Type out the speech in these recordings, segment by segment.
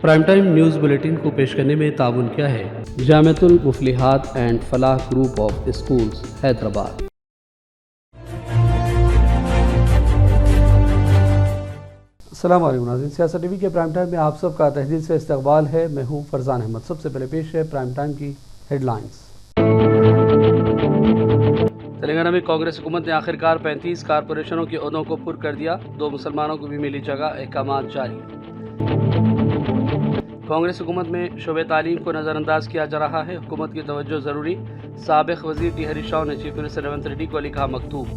Prime time news bulletin को पेश करने में ताउन किया है Jamiatul Muflihat and Falah group of schools Hyderabad. अस्सलाम वालेकुम नाज़रीन, सियासत टीवी के प्राइम टाइम में आप सबका तहदील से इस्तकबाल है। मैं हूँ फरजान अहमद। सबसे पहले पेश है प्राइम टाइम की हेडलाइंस। तेलंगाना में कांग्रेस हुकूमत ने आखिरकार 35 कारपोरेशनों के ओहदों को पुर कर दिया। 2 मुसलमानों को भी मिली जगह, अहकामात जारी। कांग्रेस हुकूमत में शोबे तालीम को नज़रअंदाज किया जा रहा है, हुकूमत की तवज्जो ज़रूरी। साबिक़ वज़ीर टी हरीश राव ने चीफ मिनिस्टर रेवंत रेड्डी को लिखा मकतूब।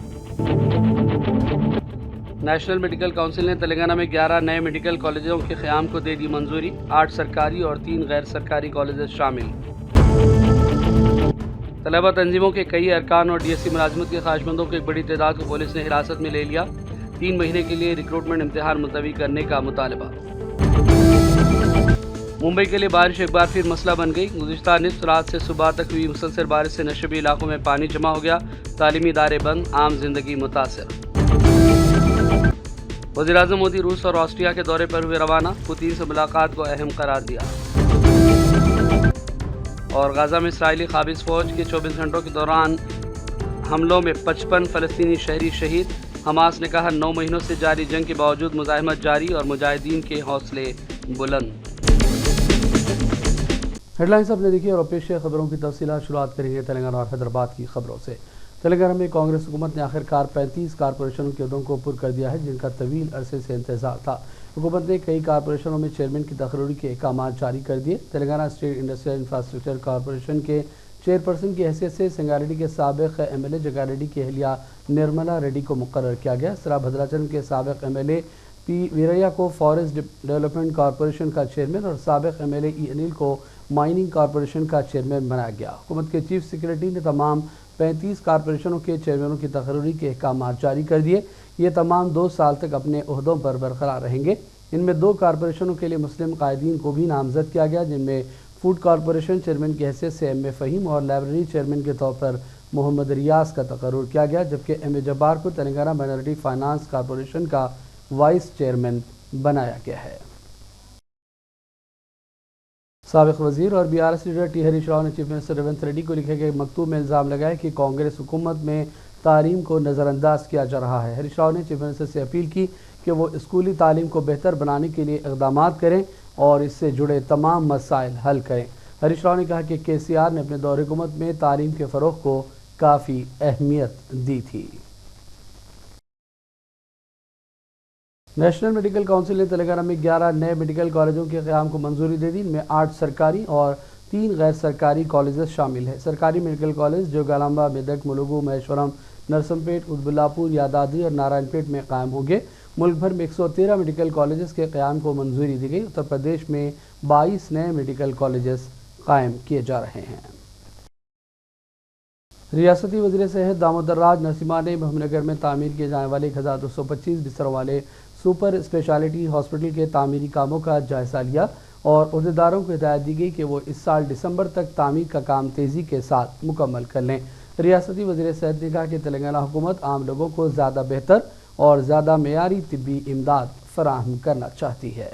नेशनल मेडिकल काउंसिल ने तेलंगाना में 11 नए मेडिकल कॉलेजों के क़याम को दे दी मंजूरी। 8 सरकारी और 3 गैर सरकारी कॉलेज शामिल। तलबा तंजीमों के कई अरकान और DSC मुलाजमत के ख्वाहिशमंदों की एक बड़ी तादाद को पुलिस ने हिरासत में ले लिया। 3 महीने के लिए रिक्रूटमेंट इम्तिहान मुलतवी करने का मुतालबा। मुंबई के लिए बारिश एक बार फिर मसला बन गई। गुज़िश्ता निस्फ रात से सुबह तक हुई मुसलसल बारिश से नशबी इलाकों में पानी जमा हो गया। तालीमी इदारे बंद, आम जिंदगी मुतासर। वज़ीर-ए-आज़म मोदी रूस और ऑस्ट्रिया के दौरे पर हुए रवाना। पुतिन से मुलाकात को अहम करार दिया। और गाज़ा में इसराइली क़ाबिज़ फ़ौज के 24 घंटों के दौरान हमलों में 55 फ़लस्तीनी शहरी शहीद। हमास ने कहा 9 महीनों से जारी जंग के बावजूद मुज़ाहिमत जारी और मुजाहिदीन के हौसले बुलंद। हेडलाइंस आपने देखी और पेश खबरों की तफसीलात शुरुआत करेंगे तेलंगाना और हैदराबाद की खबरों से। तेलंगाना में कांग्रेस हुकूमत ने आखिरकार 35 कारपोरेशनों के ओहदों को पुर कर दिया है, जिनका तवील अरसे से इंतजार था। हुकूमत ने कई कारपोरेशनों में चेयरमैन की तकर्री के अहकामात जारी कर दिए। Telangana state industrial infrastructure corporation के चेयरपर्सन की हैसियत से संगारेड्डी के साबिक़ MLA जगारेड्डी की अहलिया निर्मला रेड्डी को मुकर्रर किया गया। सरा भद्राचलम के साबिक़ MLA P वीरैया को फॉरेस्ट डेवलपमेंट कॉरपोरेशन का चेयरमैन और साबिक़ MLA E अनिल को माइनिंग कॉरपोरेशन का चेयरमैन बनाया गया। हुकूमत के चीफ सेक्रेटरी ने तमाम 35 कारपोरेशनों के चेयरमैनों की तकर्री के अहकामात जारी कर दिए। ये तमाम 2 साल तक अपने ओहदों पर बरकरार रहेंगे। इनमें 2 कारपोरेशनों के लिए मुस्लिम कायदीन को भी नामजद किया गया, जिनमें फूड कॉरपोरेशन चेयरमैन की हैसियत से MA फ़हीम और लाइब्रेरी चेयरमैन के तौर पर मोहम्मद रियाज का तकर्रुर किया गया, जबकि MA जब्बार को तेलंगाना माइनॉरिटी फाइनेंस कॉरपोरेशन का वाइस चेयरमैन बनाया गया है। साबिक़ वज़ीर और BRS leader T Harish Rao ने चीफ मिनिस्टर रेवंत रेड्डी को लिखे गए मकतूब में इल्ज़ाम लगाया कि कांग्रेस हुकूमत में तालीम को नज़रअंदाज किया जा रहा है। हरीश राव ने चीफ मिनिस्टर से अपील की कि वो स्कूली तालीम को बेहतर बनाने के लिए इक़दामात करें और इससे जुड़े तमाम मसाइल हल करें। हरीश राव ने कहा कि KCR ने अपने दौर हुकूमत में तालीम के फ़रोग़ को काफ़ी अहमियत दी थी। नेशनल मेडिकल काउंसिल ने तेलंगाना में 11 नए मेडिकल कॉलेजों के क़याम को मंजूरी दे दी। इनमें 8 सरकारी और 3 गैर सरकारी कॉलेजेस शामिल हैं। सरकारी मेडिकल कॉलेज जोगालांबा, मेदक, मुलुगु, महेश्वरम, नरसमपेट, उदबुल्लापुर, यादाद्री और नारायणपेट में कायम होंगे। मुल्क भर में 113 मेडिकल कॉलेजेस के क़याम को मंजूरी दी गई। उत्तर प्रदेश में 22 नए मेडिकल कॉलेजेस कायम किए जा रहे हैं। रियासती वज़ीर सेहत दामोदर राज नरसिम्हा ने मोहम्मदनगर में तामीर किए जाने वाले 1225 बिस्तरों वाले सुपर स्पेशलिटी हॉस्पिटल के तामीरी कामों का जायज़ा लिया और अहदेदारों को हिदायत दी गई कि वो इस साल दिसंबर तक तामीर का काम तेज़ी के साथ मुकम्मल कर लें। रियासती वज़ीर सेहत ने कहा कि तेलंगाना हुकूमत आम लोगों को ज़्यादा बेहतर और ज़्यादा मेयारी तिब्बी इमदाद फराहम करना चाहती है।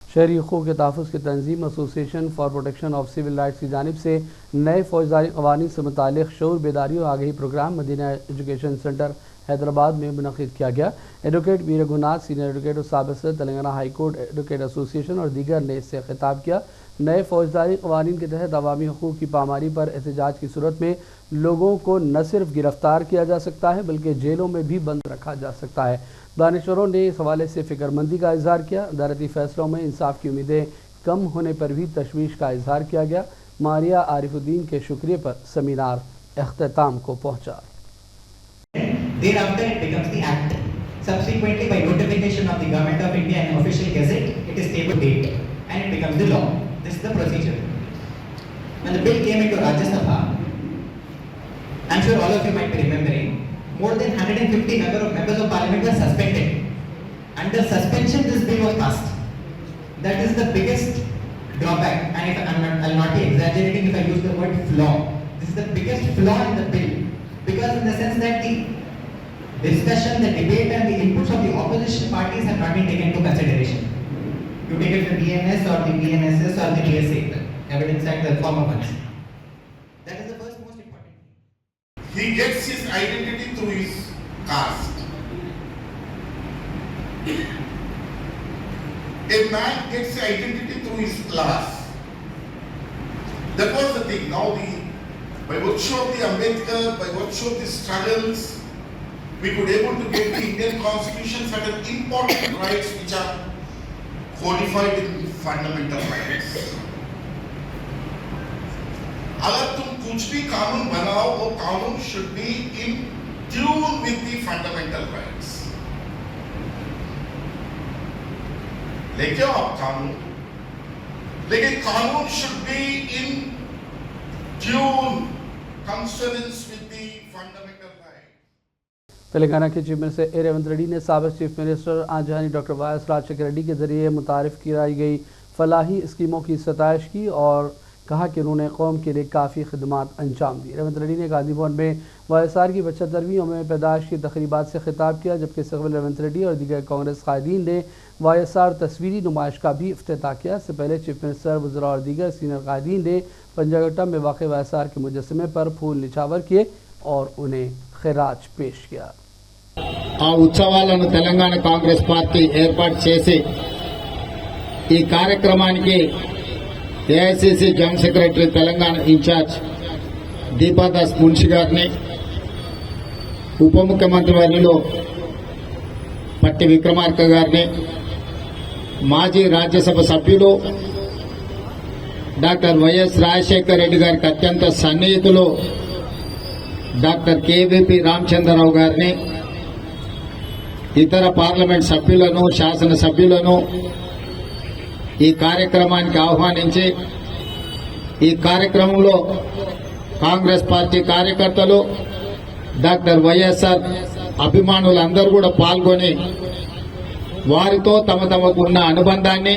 शहरी हकूक़ के तहफ़्फ़ुज़ की तंजीम association for protection of civil rights की जानिब से नए फौजदारी क़वानीन से मुताल्लिक़ शऊर बेदारी और आगाही programme Madina education centre Hyderabad में मुनक़िद किया गया। Advocate Veer Raghunath, senior advocate और साबिक़ सदर Telangana high court advocate association और दीगर ने इससे खिताब किया। नए फौजदारी क़वानीन के तहत अवामी हकूक़ की पामारी पर एहतजाज की सूरत में लोगों को न सिर्फ गिरफ्तार किया जा सकता है बल्कि जेलों में भी बंद रखा जा सकता है। दानिशवरों ने इस हवाले से फ़िक्रमंदी का इज़हार किया। अदालती फ़ैसलों में इंसाफ की उम्मीदें कम होने पर भी तशवीश का इज़हार किया गया। मारिया आरिफुद्दीन के शुक्रिया पर सेमिनार अख्ताम को पहुँचा। Thereafter, it becomes the Act. Subsequently, by notification of the Government of India in official gazette, it is tabled date and it becomes the law. This is the procedure. When the bill came into Rajya Sabha, I'm sure all of you might be remembering, more than 150 members of Parliament were suspended. Under suspension, this bill was passed. That is the biggest drawback, and if I'll not be exaggerating if I use the word flaw. This is the biggest flaw in the bill, because in the sense that the discussion, the debate and the inputs of the opposition parties have not been taken into consideration. You take it the BNS or the BNSS or the BS8, evidence act, the form of ones. That is the first most important thing. He gets his identity through his caste. A man gets his identity through his class. That was the thing. Now, by virtue of the Ambedkar, by virtue of the struggles, we could able to get the Indian Constitution certain important rights which are codified in fundamental rights. अगर तुम कुछ भी कानून बनाओ, वो कानून should be in tune with the fundamental rights. लेके आओ आप कानून, लेकिन कानून should be in tune, consonance with the fundamental rights. Telangana के chief minister A Revanth Reddy ने साबिक चीफ मिनिस्टर आंजहानी डॉक्टर वाई.एस. राजशेखर रेड्डी के जरिए मुतारिफ कराई गई फलाही स्कीमों की सताइश की और कहा कि उन्होंने कौम के लिए काफ़ी खदमात अंजाम दी। रेवंत रेड्डी ने गांधी भवन में वाईएसआर की 75वीं यौम पैदाइश की तकरीबात से खिताब किया, जबकि इससे कबल रेवंत रेड्डी और दीगर कांग्रेस कायदीन ने वाईएसआर तस्वीरी नुमाइश का भी इफ्तिताह किया। इससे पहले चीफ मिनिस्टर, वज़रा और दीगर सीनियर कायदीन ने पंजागट्टा में वाक़ वाईएसआर के मुजस्समे पर फूल निछावर किए और उन्हें खिराज पेश किया। ఆ ఉత్సవాలను తెలంగాణ కాంగ్రెస్ పార్టీ ఏర్పాటు చేసి ఈ కార్యక్రమానికి AICC joint secretary Telangana incharge Deepa Das Munshi గారిని, ఉప ముఖ్యమంత్రి వర్యులు పట్టి విక్రమార్క గారిని, మాజీ రాజ్యసభ సభ్యులు డాక్టర్ వైఎస్ రాజశేఖర్ రెడ్డి గారికి అత్యంత సన్నిహితులు డాక్టర్ కేవీపీ రామచంద్రరావు గారిని, ఇతర పార్లమెంట్ సభ్యులను, శాసన సభ్యులను ఈ కార్యక్రమానికి ఆహ్వానించి ఈ కార్యక్రమంలో కాంగ్రెస్ పార్టీ కార్యకర్తలు, డాక్టర్ వైఎస్ఆర్ అభిమానులందరూ కూడా పాల్గొని వారితో తమకున్న అనుబంధాన్ని,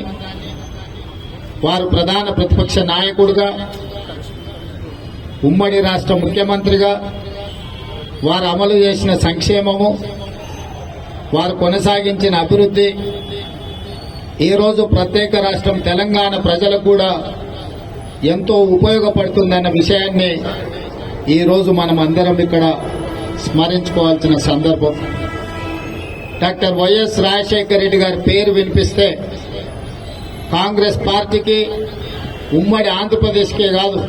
వారు ప్రధాన ప్రతిపక్ష నాయకుడిగా, ఉమ్మడి రాష్ట్ర ముఖ్యమంత్రిగా వారు అమలు చేసిన సంక్షేమము, వారు కొనసాగించిన అభివృద్ధి ఈ రోజు ప్రత్యేక రాష్ట్రం తెలంగాణ ప్రజలకు కూడా ఎంతో ఉపయోగపడుతుందన్న విషయాన్ని ఈ రోజు మనం అందరం ఇక్కడ స్మరించుకోవాల్సిన సందర్భం. డాక్టర్ వైఎస్ రాజశేఖర రెడ్డి గారి పేరు వినిపిస్తే కాంగ్రెస్ పార్టీకి, ఉమ్మడి ఆంధ్రప్రదేశ్కే కాదు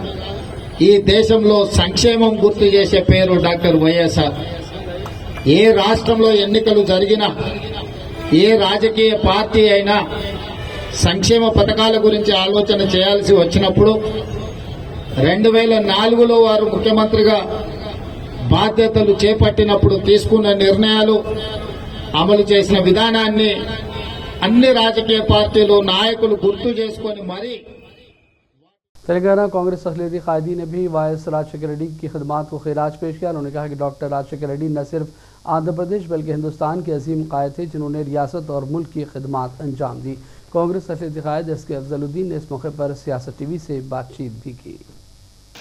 ఈ దేశంలో సంక్షేమం గుర్తు చేసే పేరు డాక్టర్ వైఎస్ఆర్. ఏ రాష్ట్రంలో ఎన్నికలు జరిగినా, ఏ రాజకీయ పార్టీ అయినా సంక్షేమ పథకాల గురించి ఆలోచన చేయాల్సి వచ్చినప్పుడు 2004లో వారు ముఖ్యమంత్రిగా బాధ్యతలు చేపట్టినప్పుడు తీసుకున్న నిర్ణయాలు, అమలు చేసిన విధానాన్ని అన్ని రాజకీయ పార్టీలు నాయకులు గుర్తు చేసుకొని మరీ तेलंगाना कांग्रेस अखिलेती कायदीन ने भी वाई.एस. राजशेखर रेड्डी की खिदमात को खिराज पेश किया। उन्होंने कहा कि डॉक्टर राजशेखर रेड्डी न सिर्फ आंध्र प्रदेश बल्कि हिंदुस्तान के अजीम कायद थे जिन्होंने रियासत और मुल्क की खिदमात अंजाम दी। कांग्रेस अखिलेती कायद एस के अफजलुद्दीन ने इस मौके पर सियासत टीवी से बातचीत भी की।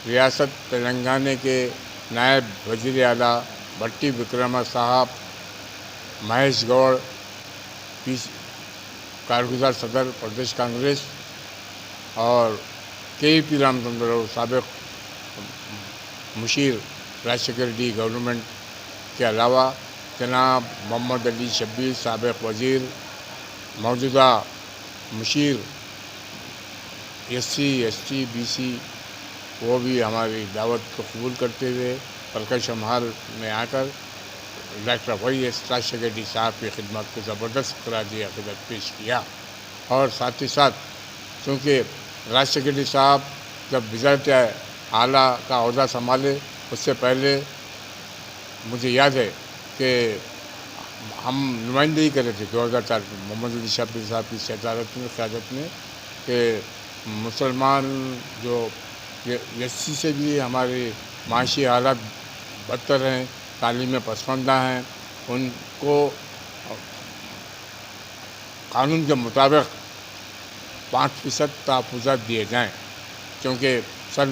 रियासत तेलंगाना के नायब वज़ीर आला भट्टी विक्रमा साहब, महेश गौड़ कारगुजार सदर प्रदेश कांग्रेस और केपी रामचंद्रराव साबिक मुशीर राजशेखर रेड्डी गवर्नमेंट के अलावा जनाब मोहम्मद अली शब्बीर साबिक वज़ीर, मौजूदा मुशीर SC, ST, BC वो भी हमारी दावत को कबूल करते हुए प्रकाशम हॉल में आकर डॉक्टर वाई.एस. राजशेखर रेड्डी साहब की खिदमत को ज़बरदस्त करारी अक़ीदत पेश किया। और साथ ही साथ क्योंकि राजशेखर रेड्डी साहब जब वज़ारत आला का अहदा संभाले उससे पहले मुझे याद है कि हम नुमाइंदगी कर रहे थे 2004 में मोहम्मद अली शब्बीर साहब की सदारत में, क़यादत में, कि मुसलमान जो SC से भी हमारे माशी हालात बदतर हैं, तालीम में पसमानदा हैं, उनको कानून के मुताबिक 5% तहफ़्फ़ुज़ात दिए जाएँ। क्योंकि सन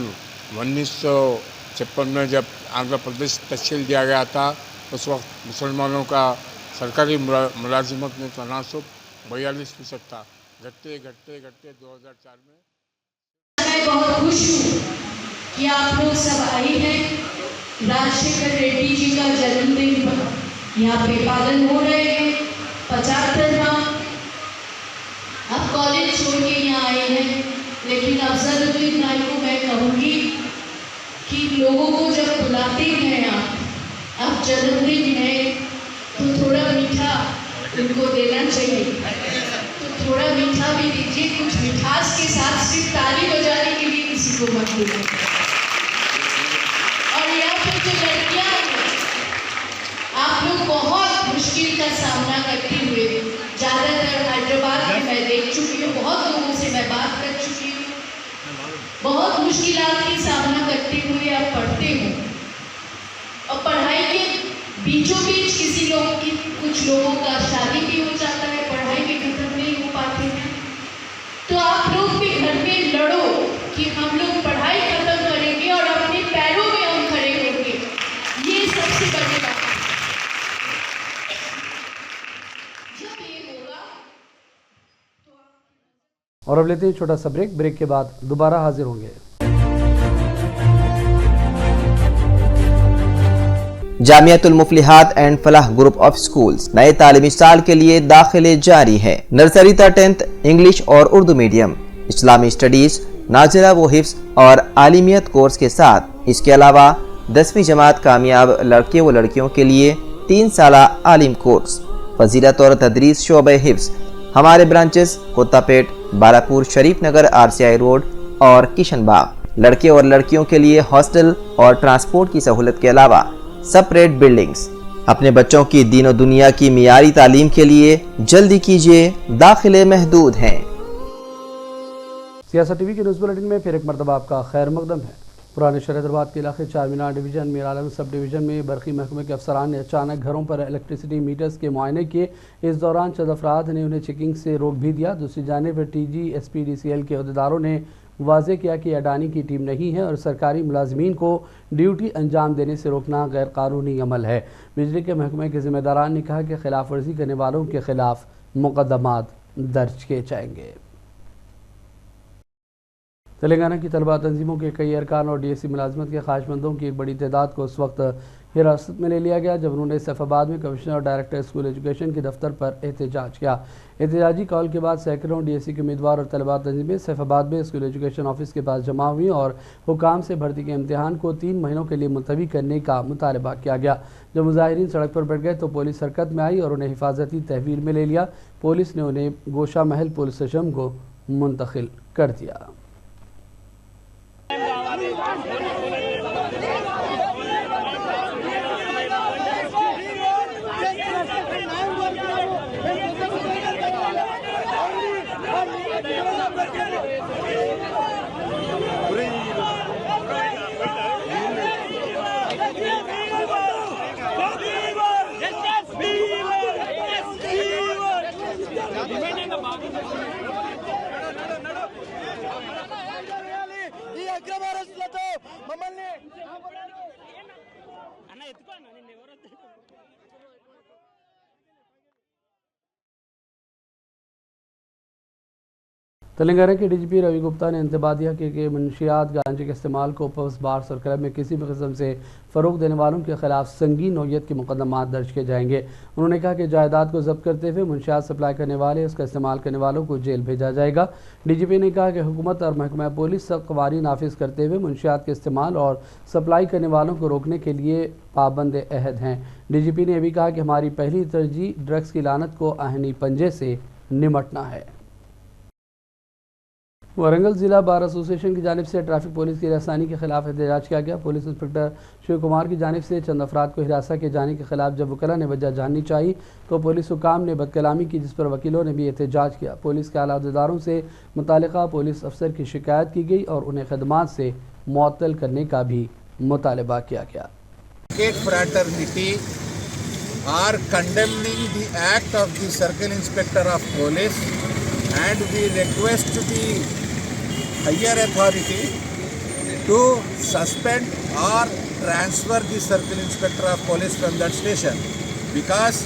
1956 में जब आंध्र प्रदेश तश्कील दिया गया था उस वक्त मुसलमानों का सरकारी मुलाजिमत में तनासुब 42% था। घटते घटते घटते 2004 में मैं बहुत खुश हूँ कि आप लोग सब आए हैं। राजशेखर रेड्डी जी का जन्मदिन यहाँ पे पालन हो रहे हैं, 75वां। आप कॉलेज छोड़ के यहाँ आए हैं, लेकिन अफजलुद्दीन भाई को मैं कहूँगी कि लोगों को जब बुलाते हैं आप जन्मदिन है तो थोड़ा मीठा उनको देना चाहिए, तो थोड़ा मीठा भी दीजिए। कुछ मिठास के साथ सिर्फ ताली बजाने के लिए किसी को मत दीजिए। और यहाँ पे जो लड़कियाँ हैं, आप लोग बहुत मुश्किल का सामना करते हुए, ज़्यादातर हैदराबाद में मैं देख चुकी हूँ, बहुत लोगों से मैं बात कर चुकी हूँ, बहुत मुश्किलात की सामना करते हुए आप पढ़ते हो। और पढ़ाई के बीचों बीच किसी लोग की, कुछ लोगों का शादी भी हो जाता है, पढ़ाई भी खत्म नहीं हो पाती है। तो आप लोग भी घर में लड़ो कि हम लोग पढ़ाई खत्म करेंगे और अपने पैरों में हम खड़े होंगे। ये सबसे बड़ी बात है। जब ये होगा तो और अब लेते हैं छोटा सा ब्रेक के बाद दोबारा हाजिर होंगे। Jamiatul मुफलिहात and Falah group of schools नए तालीमी साल के लिए दाखिले जारी है। नर्सरी तक 10th इंग्लिश और उर्दू मीडियम, इस्लामी स्टडीज, नाजिला व हिफ्स और आलिमियत कोर्स के साथ इसके अलावा 10वीं जमात कामयाब लड़के व लड़कियों के लिए 3 साला आलिम कोर्स, फजीलत और तदरीस शोबे हिफ्स। हमारे ब्रांचेस कोत्तापेट, बालापुर, शरीफ नगर, RCI रोड और किशनबाग। लड़के और लड़कियों के लिए हॉस्टल और ट्रांसपोर्ट की सहूलत के अलावा सेपरेट बिल्डिंग्स। अपने बच्चों की दीनों दुनिया की मियारी तालीम के लिए जल्दी कीजिए, दाखिले महदूद हैं। सियासत टीवी के न्यूज़ बुलेटिन में फिर एक मरतबा आपका खैर मकदम है। पुराने शहर हैदराबाद के इलाके चार मीनार division, Mir Alam sub division में बरक़ी महकमे के अफसरान ने अचानक घरों पर इलेक्ट्रिसिटी मीटर्स के मुआयने किए। इस दौरान चंद अफराद ने उन्हें चेकिंग से रोक भी दिया। दूसरी जानिब TG SPDCL के अहदेदारों ने वाज़े किया कि अडानी की टीम नहीं है और सरकारी मुलाजमीन को ड्यूटी अंजाम देने से रोकना गैर कानूनी अमल है। बिजली के महकमे के ज़िम्मेदारान ने कहा कि खिलाफ वर्जी करने वालों के खिलाफ मुकदमात दर्ज किए जाएंगे। तेलंगाना की तलबा तंजीमों के कई अरकान और DSC मुलाजमत के ख्वाहिशमंदों की एक बड़ी तादाद को उस वक्त हिरासत में ले लिया गया जब उन्होंने सैफाबाद में कमिश्नर और डायरेक्टर स्कूल एजुकेशन के दफ्तर पर एहतजाज किया। एहतजाजी कॉल के बाद सैकड़ों DSC के उम्मीदवार और तलबा तंजीमें सैफाबाद में स्कूल एजुकेशन ऑफिस के पास जमा हुई और हुकाम से भर्ती के इम्तहान को 3 महीनों के लिए मुलतवी करने का मुतालबा किया गया। जब मुजाहिरीन सड़क पर बैठ गए तो पुलिस हरकत में आई और उन्हें हिफाजती तहवील में ले लिया। पुलिस ने उन्हें गोशा महल पुलिस स्टेशन को मुंतकिल कर दिया। तेलंगाना के DGP रवि गुप्ता ने इंतबाह दिया कि मुंशियात गांजे के इस्तेमाल को पब्स, बार्स और क्लब में किसी भी किस्म से फ़रोग देने वालों के खिलाफ संगीन नौयत के मुकदमात दर्ज किए जाएंगे। उन्होंने कहा कि जायदाद को जब्त करते हुए मुंशियात सप्लाई करने वाले, उसका इस्तेमाल करने वालों को जेल भेजा जाएगा। DGP ने कहा कि हुकूमत और महकमा पुलिस सख्त क़वानीन नाफिज करते हुए मुंशियात के इस्तेमाल और सप्लाई करने वालों को रोकने के लिए पाबंद अहद हैं। DGP ने यह भी कहा कि हमारी पहली तरजीह ड्रग्स की लानत को आहनी पंजे से निमटना है। वारंगल ज़िला बार एसोसिएशन की जानिब से ट्रैफिक पुलिस की रसानी के खिलाफ एहतजाज किया गया। पुलिस इंस्पेक्टर शिव कुमार की जानिब से चंद अफराद को हिरासत के जाने के खिलाफ जब वकला ने वजह जाननी चाहिए तो पुलिस हुकाम ने बदकलामी की, जिस पर वकीलों ने भी एहतजाज किया। पुलिस के आला अहदेदारों से मुतालिका पुलिस अफसर की शिकायत की गई और उन्हें खदमात से मुअत्तल करने का भी मुतालबा किया गया। are condemning the act of the Circle Inspector of Police, and we request the higher authority to suspend or transfer the Circle Inspector of Police from that station, because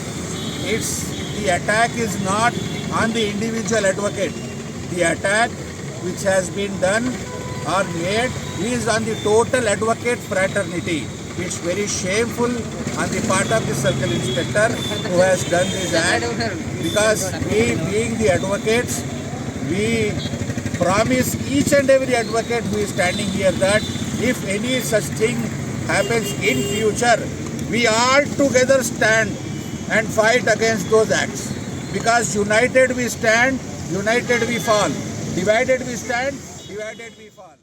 the attack is not on the individual advocate, the attack which has been done or made is on the total advocate fraternity. It's very shameful on the part of the circle inspector who has done this act, because we, being the advocates, we promise each and every advocate who is standing here that if any such thing happens in future, we all together stand and fight against those acts. Because united we stand, united we fall. Divided we stand, divided we fall.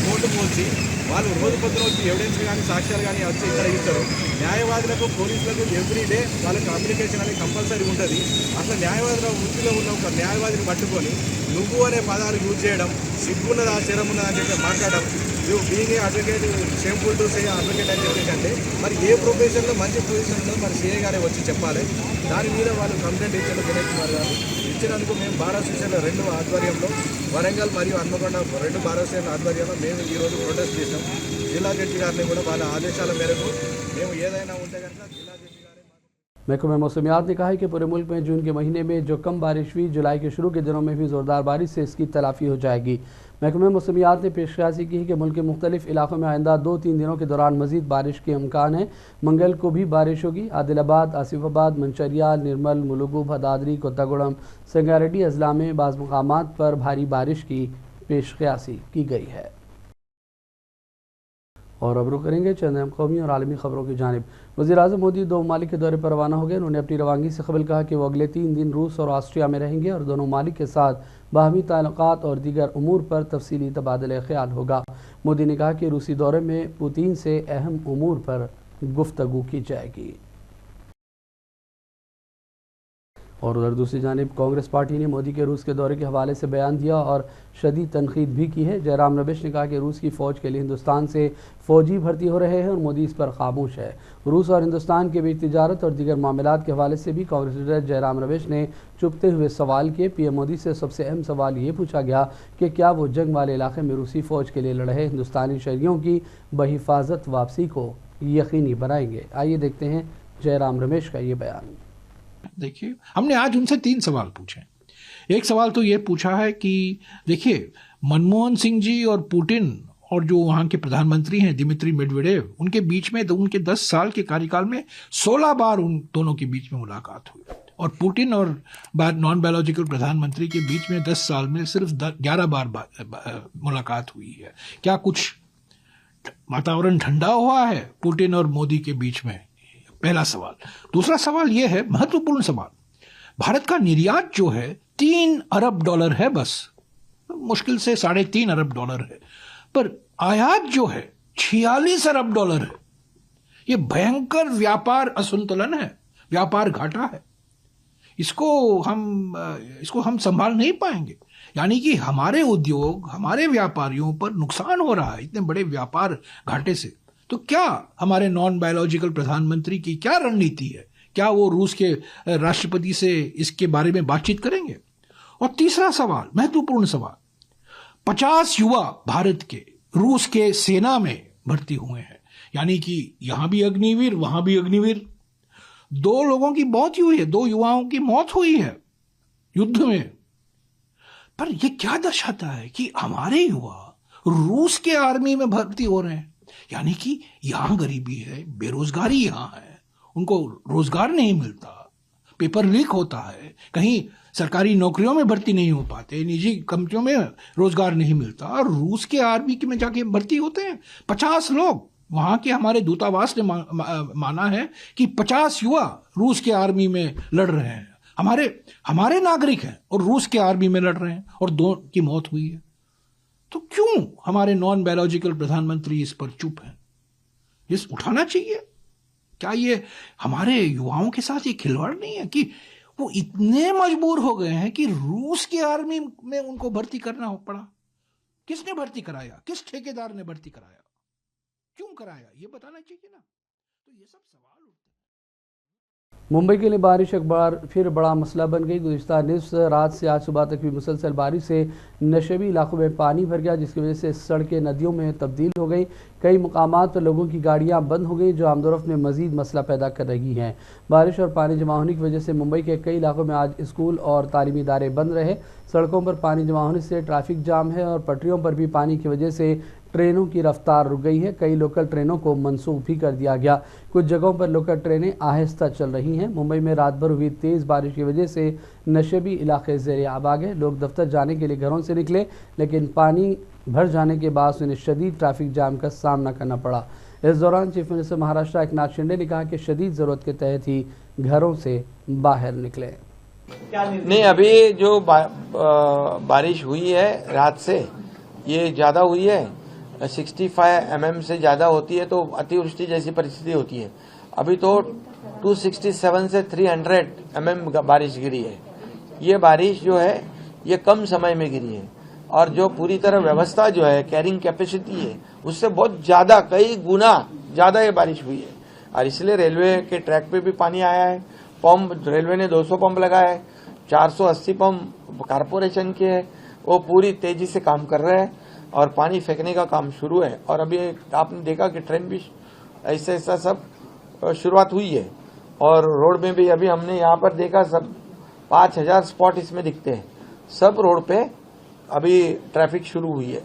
Court పోల్చి వాళ్ళు రోజు పొద్దున వచ్చి evidence కానీ సాక్ష్యాలు కానీ వచ్చి ఇక్కడ ఇస్తారు. న్యాయవాదులకు పోలీసులకు ఎవ్రీడే వాళ్ళకి కమ్యూనికేషన్ అనేది కంపల్సరీ ఉంటుంది. అసలు న్యాయవాదుల వృత్తిలో ఉన్న ఒక న్యాయవాదిని పట్టుకొని నువ్వు అనే పదాలు యూజ్ చేయడం, సిగ్గున్నదా శరమున్నదా అని చెప్పి మాట్లాడడం, నువ్వు being advocate shameful to say advocate అని చెప్పేసి అంటే మరి ఏ ప్రొఫెషన్లో మంచి పొజిషన్ ఉందో మరి సిఏ గారే వచ్చి చెప్పాలి. దాని మీద వాళ్ళు కంప్లైంట్ ఇచ్చారు వినయ్ కుమార్ గారు. ఇచ్చినందుకు మేము బార్ అసోసియేషన్ 2 ఆధ్వర్యంలో వరంగల్ మరియు హన్మకొండ 2 బార్ అసోసియేషన్ ఆధ్వర్యంలో మేము ఈరోజు ప్రొటెస్ట్ చేసాం. జిల్లా జడ్జి గారిని కూడా వాళ్ళ ఆదేశాల మేరకు మేము ఏదైనా ఉంటే కనుక జిల్లా జడ్జి గారే. महकमा मौसमियात ने कहा है कि पूरे मुल्क में जून के महीने में जो कम बारिश हुई, जुलाई के शुरू के दिनों में भी ज़ोरदार बारिश से इसकी तलाफ़ी हो जाएगी। महकमा मौसमियात ने पेशकशी की है कि मुल्क के मुख्तलिफ इलाकों में आइंदा 2-3 दिनों के दौरान मज़ीद बारिश के इम्कान है। मंगल को भी बारिश होगी। आदिलाबाद, आसिफाबाद, मंचरियाल, निर्मल, मुलुगु, भदादरी, कोत्तागुड़म, संगारेड्डी अजला में बाज़ मकामात पर भारी बारिश की पेशकशी की गई है। और अब रुक करेंगे चंद अहम कौमी और आलमी खबरों की जानिब। वज़ीर-ए-आज़म मोदी 2 ममालिक के दौरे पर रवाना हो गए। उन्होंने अपनी रवानगी से कबल कहा कि वो अगले 3 दिन रूस और ऑस्ट्रिया में रहेंगे और दोनों ममालिक के साथ बाहमी ताल्लुकात और दीगर उमूर पर तफसीली तबादला ख्याल होगा। मोदी ने कहा कि रूसी दौरे में पुतिन से अहम उमूर पर गुफ्तगू की जाएगी। और उधर दूसरी जानिब कांग्रेस पार्टी ने मोदी के रूस के दौरे के हवाले से बयान दिया और शदीद तनकीद भी की है। जयराम रमेश ने कहा कि रूस की फ़ौज के लिए हिंदुस्तान से फ़ौजी भर्ती हो रहे हैं और मोदी इस पर खामोश है। रूस और हिंदुस्तान के बीच तिजारत और दीगर मामलात के हवाले से भी कांग्रेस लीडर जयराम रमेश ने चुभते हुए सवाल किए। पीएम मोदी से सबसे अहम सवाल ये पूछा गया कि क्या वो जंग वाले इलाके में रूसी फ़ौज के लिए लड़ रहे हिंदुस्तानी शहरियों की बहिफाजत वापसी को यकीनी बनाएंगे। आइए देखते हैं जयराम रमेश का ये बयान। देखिए, हमने आज उनसे 3 सवाल पूछे। एक सवाल तो ये पूछा है कि देखिए, मनमोहन सिंह जी और पुतिन और जो वहाँ के प्रधानमंत्री हैं दिमित्री मेडवेडेव, उनके बीच में तो उनके 10 साल के कार्यकाल में 16 बार उन दोनों के बीच में मुलाकात हुई और पुतिन और नॉन बायोलॉजिकल प्रधानमंत्री के बीच में 10 साल में सिर्फ 11 बार मुलाकात हुई है। क्या कुछ वातावरण ठंडा हुआ है पुतिन और मोदी के बीच में? पहला सवाल। दूसरा सवाल यह है, महत्वपूर्ण सवाल, भारत का निर्यात जो है $3 अरब है, बस मुश्किल से $3.5 अरब है, पर आयात जो है $46 अरब है। यह भयंकर व्यापार असंतुलन है, व्यापार घाटा है। इसको हम संभाल नहीं पाएंगे। यानी कि हमारे उद्योग, हमारे व्यापारियों पर नुकसान हो रहा है इतने बड़े व्यापार घाटे से। तो क्या हमारे नॉन बायोलॉजिकल प्रधानमंत्री की क्या रणनीति है? क्या वो रूस के राष्ट्रपति से इसके बारे में बातचीत करेंगे? और तीसरा सवाल, महत्वपूर्ण सवाल, 50 युवा भारत के रूस के सेना में भर्ती हुए हैं। यानी कि यहां भी अग्निवीर, वहां भी अग्निवीर। 2 लोगों की मौत हुई है, 2 युवाओं की मौत हुई है युद्ध में। पर यह क्या दर्शाता है कि हमारे युवा रूस के आर्मी में भर्ती हो रहे हैं। यानी कि यहां गरीबी है, बेरोजगारी यहां है, उनको रोजगार नहीं मिलता, पेपर लीक होता है, कहीं सरकारी नौकरियों में भर्ती नहीं हो पाते, निजी कंपनियों में रोजगार नहीं मिलता और रूस के आर्मी में जाके भर्ती होते हैं 50 लोग। वहां के हमारे दूतावास ने माना है कि 50 युवा रूस के आर्मी में लड़ रहे हैं। हमारे नागरिक हैं और रूस के आर्मी में लड़ रहे हैं और 2 की मौत हुई है। तो क्यों हमारे नॉन बायोलॉजिकल प्रधानमंत्री इस पर चुप हैं? इस उठाना चाहिए। क्या ये हमारे युवाओं के साथ ये खिलवाड़ नहीं है कि वो इतने मजबूर हो गए हैं कि रूस की आर्मी में उनको भर्ती करना पड़ा? किसने भर्ती कराया? किस ठेकेदार ने भर्ती कराया? क्यों कराया? ये बताना चाहिए ना। तो ये सब सवाल उठते हैं। मुंबई के लिए बारिश एक बार फिर बड़ा मसला बन गई। गुज़िश्ता निस्फ रात से आज सुबह तक भी मुसलसल बारिश से नशेबी इलाकों में पानी भर गया, जिसकी वजह से सड़कें नदियों में तब्दील हो गई। कई मकामात पर लोगों की गाड़ियां बंद हो गई, जो आमदोरफ्त में मजीद मसला पैदा कर रही हैं। बारिश और पानी जमा होने की वजह से मुंबई के कई इलाकों में आज स्कूल और तालीमी इदारे बंद रहे। सड़कों पर पानी जमा होने से ट्रैफिक जाम है और पटरियों पर भी पानी की वजह से ट्रेनों की रफ्तार रुक गई है। कई लोकल ट्रेनों को मनसूख भी कर दिया गया। कुछ जगहों पर लोकल ट्रेनें आहिस्ता चल रही हैं। मुंबई में रात भर हुई तेज़ बारिश की वजह से नशेबी इलाके ज़ेर आब आ गए। लोग दफ्तर जाने के लिए घरों से निकले, लेकिन पानी भर जाने के बाद उन्हें शदीद ट्रैफिक जाम का सामना करना पड़ा। इस दौरान चीफ मिनिस्टर महाराष्ट्र एकनाथ शिंदे ने कहा कि शदीद ज़रूरत के तहत ही घरों से बाहर निकले। नहीं, अभी जो बारिश हुई है रात से, ये ज़्यादा हुई है। 65 mm से ज़्यादा होती है तो अतिवृष्टि जैसी परिस्थिति होती है। अभी तो 267 से 300 mm बारिश गिरी है। ये बारिश जो है ये कम समय में गिरी है और जो पूरी तरह व्यवस्था जो है कैरिंग कैपेसिटी है उससे बहुत ज़्यादा, कई गुना ज़्यादा ये बारिश हुई है। और इसलिए रेलवे के ट्रैक पे भी पानी आया है। पंप, रेलवे ने 200 पंप लगाया है, 480 पंप कारपोरेशन के है, वो पूरी तेजी से काम कर रहे हैं और पानी फेंकने का काम शुरू है। और अभी आपने देखा कि ट्रेन भी ऐसा ऐसा सब शुरुआत हुई है और रोड में भी अभी हमने यहाँ पर देखा सब 5000 स्पॉट इसमें दिखते हैं। सब रोड पे अभी ट्रैफिक शुरू हुई है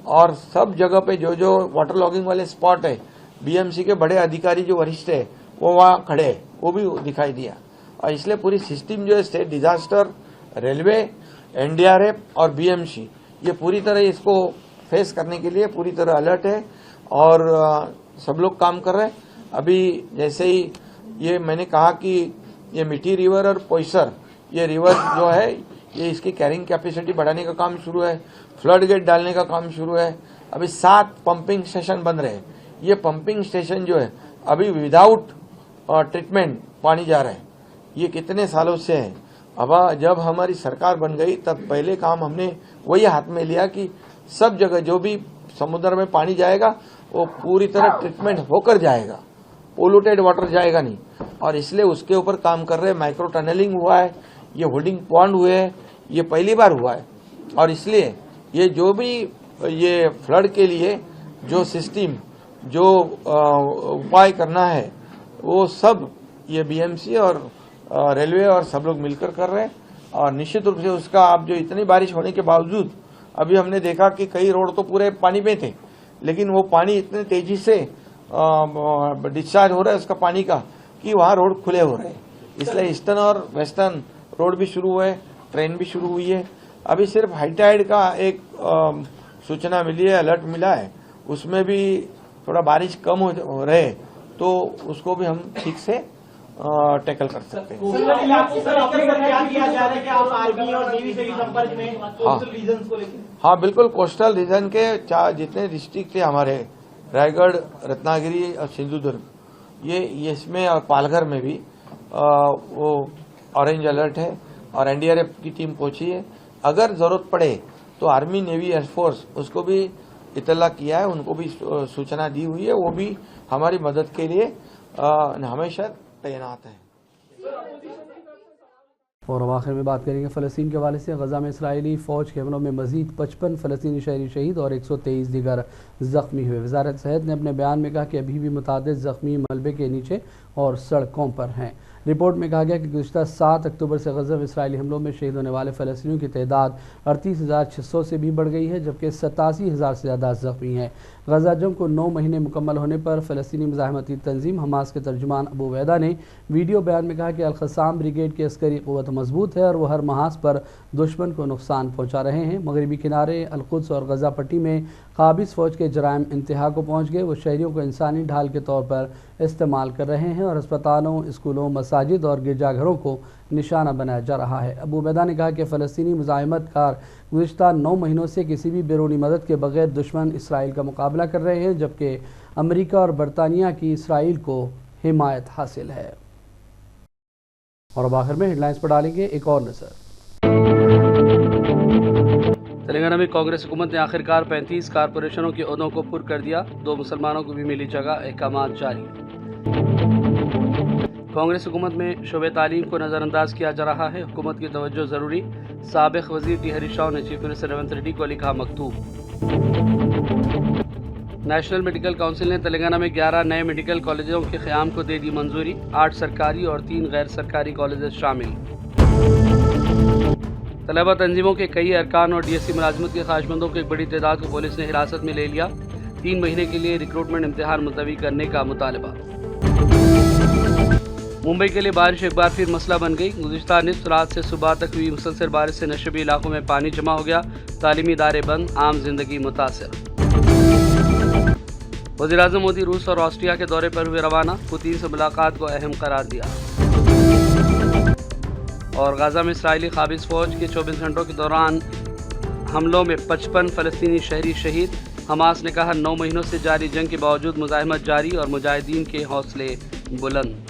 और सब जगह पे जो जो वाटर लॉगिंग वाले स्पॉट है, बीएमसी के बड़े अधिकारी जो वरिष्ठ है वो वहाँ खड़े है, वो भी दिखाई दिया। और इसलिए पूरी सिस्टम जो है स्टेट डिजास्टर, रेलवे, एनडीआरएफ और बीएमसी, ये पूरी तरह इसको फेस करने के लिए पूरी तरह अलर्ट है और सब लोग काम कर रहे हैं। अभी जैसे ही ये मैंने कहा कि ये मिठी रिवर और पोइसर, ये रिवर जो है ये इसकी कैरिंग कैपेसिटी बढ़ाने का काम शुरू है, फ्लड गेट डालने का काम शुरू है। अभी 7 पंपिंग स्टेशन बन रहे हैं। ये पंपिंग स्टेशन जो है अभी विदाउट ट्रीटमेंट पानी जा रहा है। ये कितने सालों से है। अब जब हमारी सरकार बन गई तब पहले काम हमने वही हाथ में लिया कि सब जगह जो भी समुद्र में पानी जाएगा वो पूरी तरह ट्रीटमेंट होकर जाएगा, पोल्यूटेड वाटर जाएगा नहीं। और इसलिए उसके ऊपर काम कर रहे हैं। माइक्रो टनलिंग हुआ है, ये होल्डिंग पॉन्ड हुए हैं, ये पहली बार हुआ है। और इसलिए ये जो भी ये फ्लड के लिए जो सिस्टम, जो उपाय करना है वो सब ये बीएमसी और रेलवे और सब लोग मिलकर कर रहे हैं। और निश्चित रूप से उसका अब जो इतनी बारिश होने के बावजूद अभी हमने देखा कि कई रोड तो पूरे पानी में थे, लेकिन वो पानी इतने तेजी से डिस्चार्ज हो रहा है उसका पानी का कि वहाँ रोड खुले हो रहे हैं। इसलिए ईस्टर्न और वेस्टर्न रोड भी शुरू हुए, ट्रेन भी शुरू हुई है। अभी सिर्फ हाईटाइड का एक सूचना मिली है, अलर्ट मिला है, उसमें भी थोड़ा बारिश कम हो रहे तो उसको भी हम ठीक से टैकल कर सकते हैं। हाँ, बिल्कुल। कोस्टल रीजन के जितने डिस्ट्रिक्ट थे हमारे, रायगढ़, रत्नागिरी और सिंधुदुर्ग, ये इसमें और पालघर में भी वो ऑरेंज अलर्ट है और एनडीआरएफ की टीम पहुंची है। अगर जरूरत पड़े तो आर्मी, नेवी, एयरफोर्स उसको भी इतला किया है, उनको भी सूचना दी हुई है। वो भी हमारी मदद के लिए हमेशा तैनात है। और अब आखिर में बात करेंगे फ़लस्तीन के हवाले से। गजा में इसराइली फ़ौज के हमलों में मज़ीद 55 फ़लस्तीनी शहरी शहीद और 123 दीगर ज़ख्मी हुए। वज़ारत सेहत ने अपने बयान में कहा कि अभी भी मुतादिद ज़ख्मी मलबे के नीचे और सड़कों पर हैं। रिपोर्ट में कहा गया कि गुज़िश्ता 7 अक्टूबर से गजा में इसराइली हमलों में शहीद होने वाले फ़लस्तीनियों की तादाद 38,600 से भी बढ़ गई है, जबकि 87,000 से ज़्यादा ज़ख्मी हैं। गजा जंग को 9 महीने मुकम्मल होने पर फ़लस्तीनी मुज़ाहमती तंजीम हमास के तर्जुमान अबू वैदा ने वीडियो बयान में कहा कि अल-क़स्साम ब्रिगेड की अस्करी क़ुव्वत मजबूत है और वह हर महाज पर दुश्मन को नुकसान पहुँचा रहे हैं। मगरबी किनारे, अल-कुद्स और गजा पट्टी में काबिज़ फ़ौज के जराइम इंतहा को पहुँच गए। वो शहरियों को इंसानी ढाल के तौर पर इस्तेमाल कर रहे हैं और अस्पतालों, स्कूलों, मसाजिद और गिरजाघरों को निशाना बनाया जा रहा है। अबू बैदा ने कहा कि फ़लस्तीनी मुज़ाहिमत कार गुज़िश्ता 9 महीनों से किसी भी बैरूनी मदद के बगैर दुश्मन इसराइल का मुकाबला कर रहे हैं, जबकि अमेरिका और बरतानिया की इसराइल को हिमायत हासिल है। और अब आखिर में हेडलाइंस पर डालेंगे एक और नज़र। तेलंगाना में कांग्रेस हुकूमत ने आखिरकार 35 कारपोरेशनों के ओहदों को पुर कर दिया। 2 मुसलमानों को भी मिली जगह, अहकामात जारी। कांग्रेस हुकूमत में शोबे तालीम को नज़रअंदाज किया जा रहा है, हुकूमत की तवज्जो ज़रूरी। साबिक़ वज़ीर टी हरीश राव ने चीफ मिनिस्टर रेवंत रेड्डी को लिखा मकतूब। नेशनल मेडिकल काउंसिल ने तेलंगाना में 11 नए मेडिकल कॉलेजों के क़याम को दे दी मंजूरी। 8 सरकारी और 3 गैर सरकारी कॉलेज शामिल। तलबा तंजीमों के कई अरकान और DSC मुलाजमत के ख्वाहिशमंदों की एक बड़ी तादाद को पुलिस ने हिरासत में ले लिया। 3 महीने के लिए रिक्रूटमेंट इम्तिहान मुलतवी करने का मुतालबा। मुंबई के लिए बारिश एक बार फिर मसला बन गई। गुज़िश्ता निस्फ रात से सुबह तक हुई मुसलसल बारिश से नशबी इलाकों में पानी जमा हो गया। तालीमी इदारे बंद, आम जिंदगी मुतासर। वज़ीर-ए-आज़म मोदी रूस और ऑस्ट्रिया के दौरे पर हुए रवाना। पुतिन से मुलाकात को अहम करार दिया। और गाज़ा में इसराइली क़ाबिज़ फ़ौज के 24 घंटों के दौरान हमलों में 55 फ़लस्तीनी शहरी शहीद। हमास ने कहा 9 महीनों से जारी जंग के बावजूद मुज़ाहिमत जारी और मुजाहिदीन के हौसले बुलंद।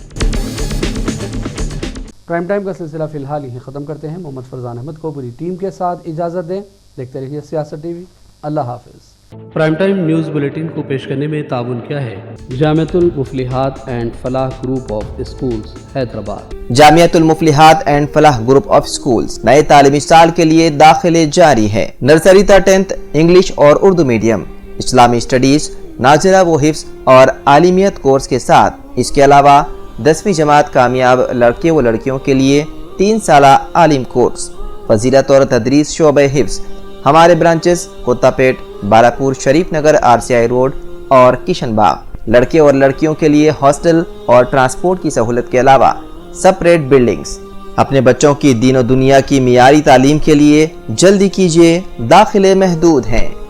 प्राइम टाइम का सिलसिला फ़िलहाल यहीं ख़त्म करते हैं। मोहम्मद फरजान अहमद को पूरी टीम के साथ इजाज़त दें। देखते रहिए सियासत TV। अल्लाह हाफ़िज़। प्राइम टाइम न्यूज़ बुलेटिन को पेश करने में ताउन किया है Jamiatul Muflihat and Falah group of schools Hyderabad. Jamiatul Muflihat and Falah group of schools नए तालीमी साल के लिए दाखिले जारी है। नर्सरी तक 10th इंग्लिश और उर्दू मीडियम, इस्लामी स्टडीज, नाज़िला व हिफ्ज़ और आलिमियत कोर्स के साथ इसके अलावा 10वीं जमात कामयाब लड़के व लड़कियों के लिए 3 साला आलिम कोर्स, फजीलत और तदरीस शोबे हिफ्ज़। हमारे ब्रांचेस कोत्तापेट, बालापुर, शरीफ नगर, RCI रोड और किशनबाग। लड़के और लड़कियों के लिए हॉस्टल और ट्रांसपोर्ट की सहूलत के अलावा सेपरेट बिल्डिंग्स। अपने बच्चों की दीन और दुनिया की मियारी तालीम के लिए जल्दी कीजिए, दाखिले महदूद हैं।